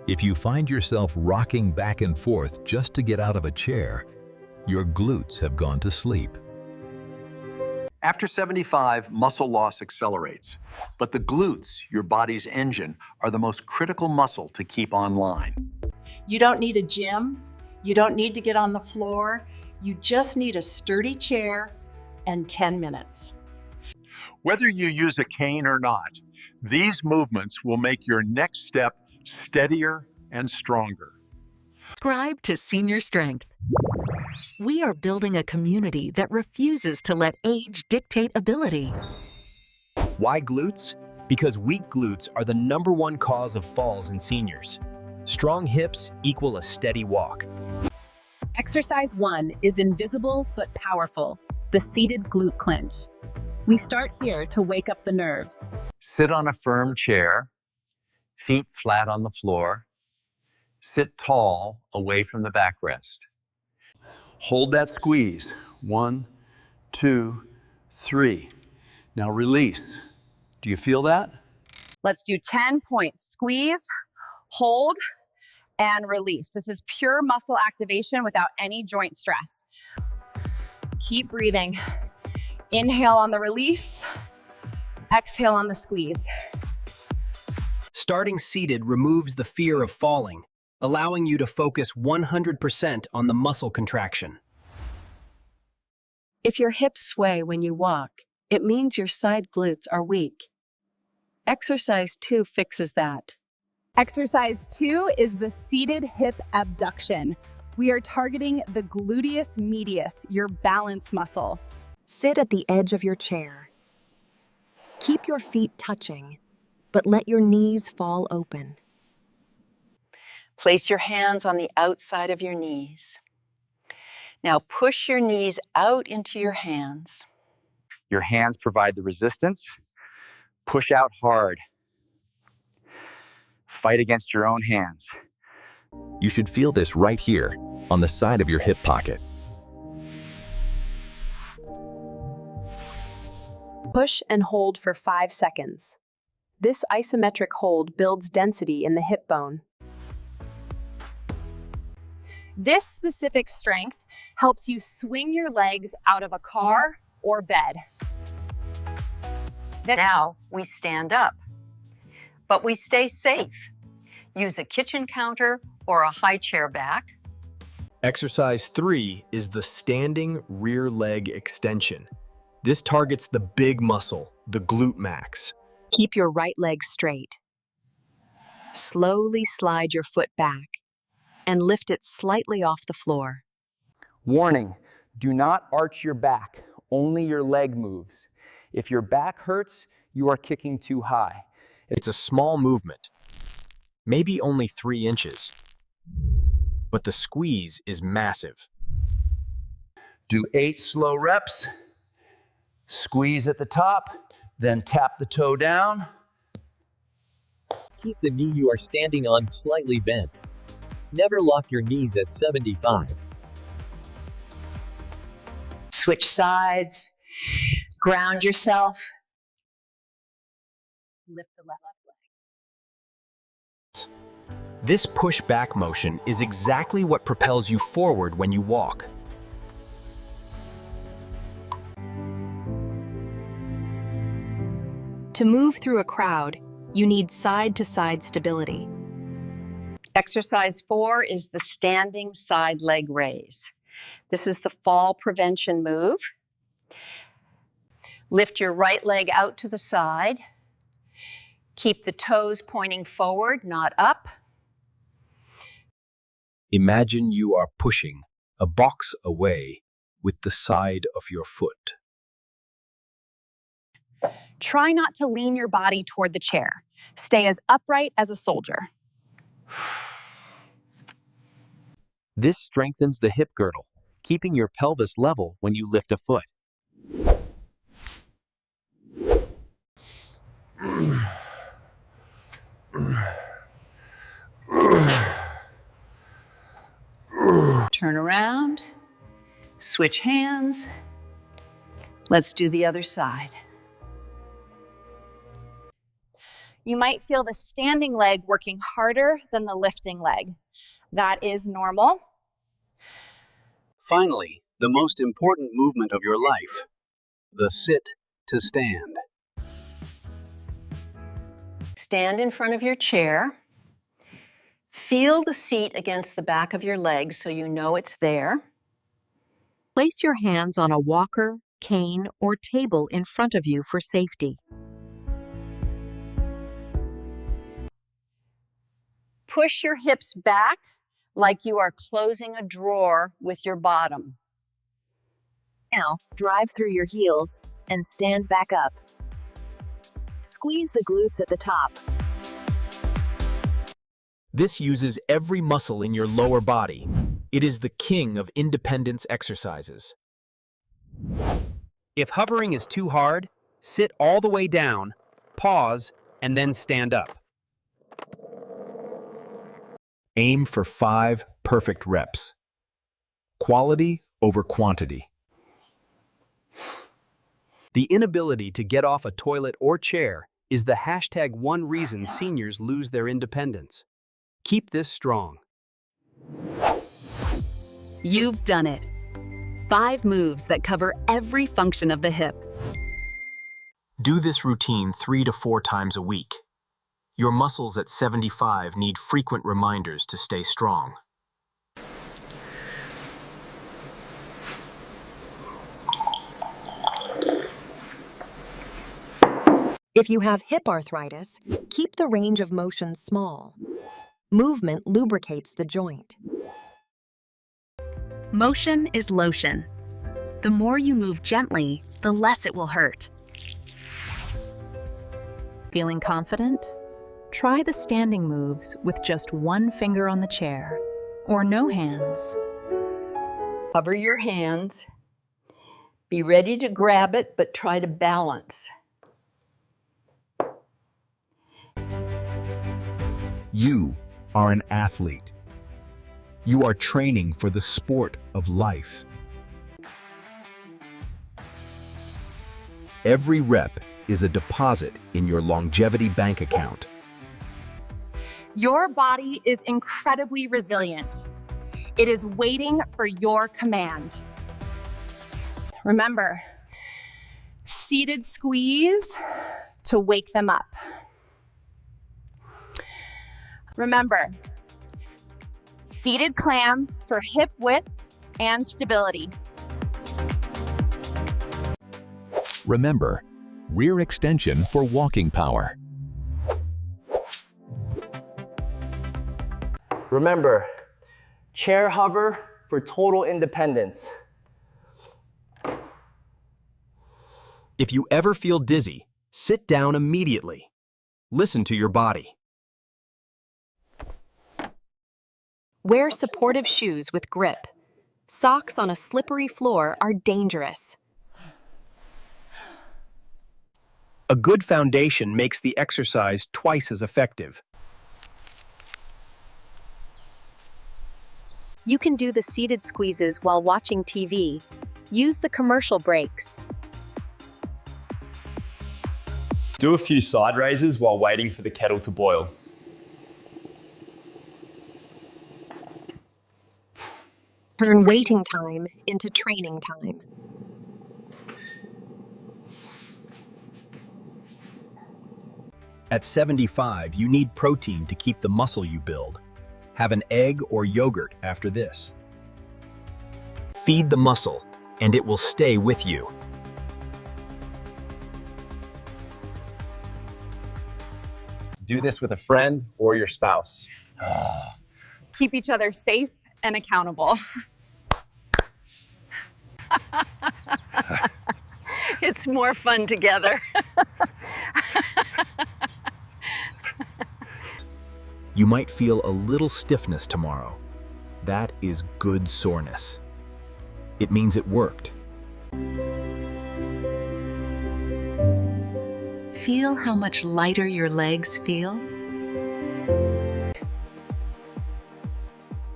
If you find yourself rocking back and forth just to get out of a chair, your glutes have gone to sleep. After 75, muscle loss accelerates. But the glutes, your body's engine, are the most critical muscle to keep online. You don't need a gym. You don't need to get on the floor. You just need a sturdy chair and 10 minutes. Whether you use a cane or not, these movements will make your next step steadier and stronger. Subscribe to Senior Strength. We are building a community that refuses to let age dictate ability. Why glutes? Because weak glutes are the #1 cause of falls in seniors. Strong hips equal a steady walk. Exercise 1 is invisible but powerful, the seated glute clench. We start here to wake up the nerves. Sit on a firm chair, feet flat on the floor. Sit tall, away from the backrest. Hold that squeeze. 1, 2, 3. Now release. Do you feel that? Let's do 10 points. Squeeze, hold, and release. This is pure muscle activation without any joint stress. Keep breathing. Inhale on the release, exhale on the squeeze. Starting seated removes the fear of falling, allowing you to focus 100% on the muscle contraction. If your hips sway when you walk, it means your side glutes are weak. Exercise 2 fixes that. Exercise 2 is the seated hip abduction. We are targeting the gluteus medius, your balance muscle. Sit at the edge of your chair. Keep your feet touching, but let your knees fall open. Place your hands on the outside of your knees. Now push your knees out into your hands. Your hands provide the resistance. Push out hard. Fight against your own hands. You should feel this right here, on the side of your hip pocket. Push and hold for 5 seconds. This isometric hold builds density in the hip bone. This specific strength helps you swing your legs out of a car or bed. Now we stand up, but we stay safe. Use a kitchen counter or a high chair back. Exercise 3 is the standing rear leg extension. This targets the big muscle, the glute max. Keep your right leg straight. Slowly slide your foot back and lift it slightly off the floor. Warning, do not arch your back. Only your leg moves. If your back hurts, you are kicking too high. It's a small movement, maybe only 3 inches, but the squeeze is massive. Do 8 slow reps. Squeeze at the top, then tap the toe down. Keep the knee you are standing on slightly bent. Never lock your knees at 75. Switch sides. Ground yourself. Lift the left leg. This push-back motion is exactly what propels you forward when you walk. To move through a crowd, you need side-to-side stability. Exercise 4 is the standing side leg raise. This is the fall prevention move. Lift your right leg out to the side. Keep the toes pointing forward, not up. Imagine you are pushing a box away with the side of your foot. Try not to lean your body toward the chair. Stay as upright as a soldier. This strengthens the hip girdle, keeping your pelvis level when you lift a foot. Turn around, switch hands. Let's do the other side. You might feel the standing leg working harder than the lifting leg. That is normal. Finally, the most important movement of your life, the sit to stand. Stand in front of your chair. Feel the seat against the back of your legs so you know it's there. Place your hands on a walker, cane, or table in front of you for safety. Push your hips back like you are closing a drawer with your bottom. Now, drive through your heels and stand back up. Squeeze the glutes at the top. This uses every muscle in your lower body. It is the king of independence exercises. If hovering is too hard, sit all the way down, pause, and then stand up. Aim for 5 perfect reps. Quality over quantity. The inability to get off a toilet or chair is the #1 reason seniors lose their independence. Keep this strong. You've done it. 5 moves that cover every function of the hip. Do this routine 3 to 4 times a week. Your muscles at 75 need frequent reminders to stay strong. If you have hip arthritis, keep the range of motion small. Movement lubricates the joint. Motion is lotion. The more you move gently, the less it will hurt. Feeling confident? Try the standing moves with just 1 finger on the chair, or no hands. Cover your hands. Be ready to grab it, but try to balance. You are an athlete. You are training for the sport of life. Every rep is a deposit in your longevity bank account. Your body is incredibly resilient. It is waiting for your command. Remember, seated squeeze to wake them up. Remember, seated clam for hip width and stability. Remember, rear extension for walking power. Remember, chair hover for total independence. If you ever feel dizzy, sit down immediately. Listen to your body. Wear supportive shoes with grip. Socks on a slippery floor are dangerous. A good foundation makes the exercise twice as effective. You can do the seated squeezes while watching TV. Use the commercial breaks. Do a few side raises while waiting for the kettle to boil. Turn waiting time into training time. At 75, you need protein to keep the muscle you build. Have an egg or yogurt after this. Feed the muscle, and it will stay with you. Do this with a friend or your spouse. Keep each other safe and accountable. It's more fun together. You might feel a little stiffness tomorrow. That is good soreness. It means it worked. Feel how much lighter your legs feel?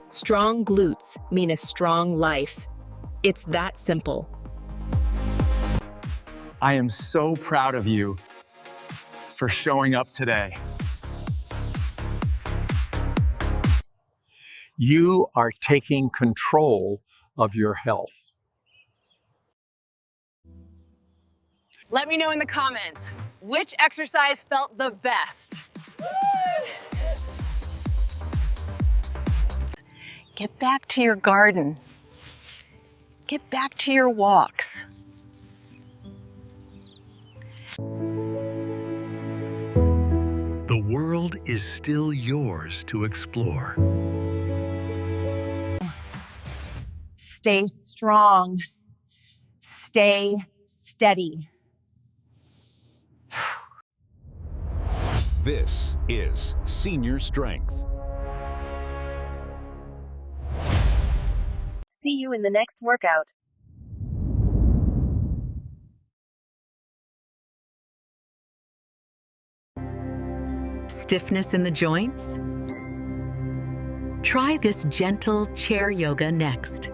Strong glutes mean a strong life. It's that simple. I am so proud of you for showing up today. You are taking control of your health. Let me know in the comments, which exercise felt the best? Get back to your garden. Get back to your walks. The world is still yours to explore. Stay strong. Stay steady. This is Senior Strength. See you in the next workout. Stiffness in the joints? Try this gentle chair yoga next.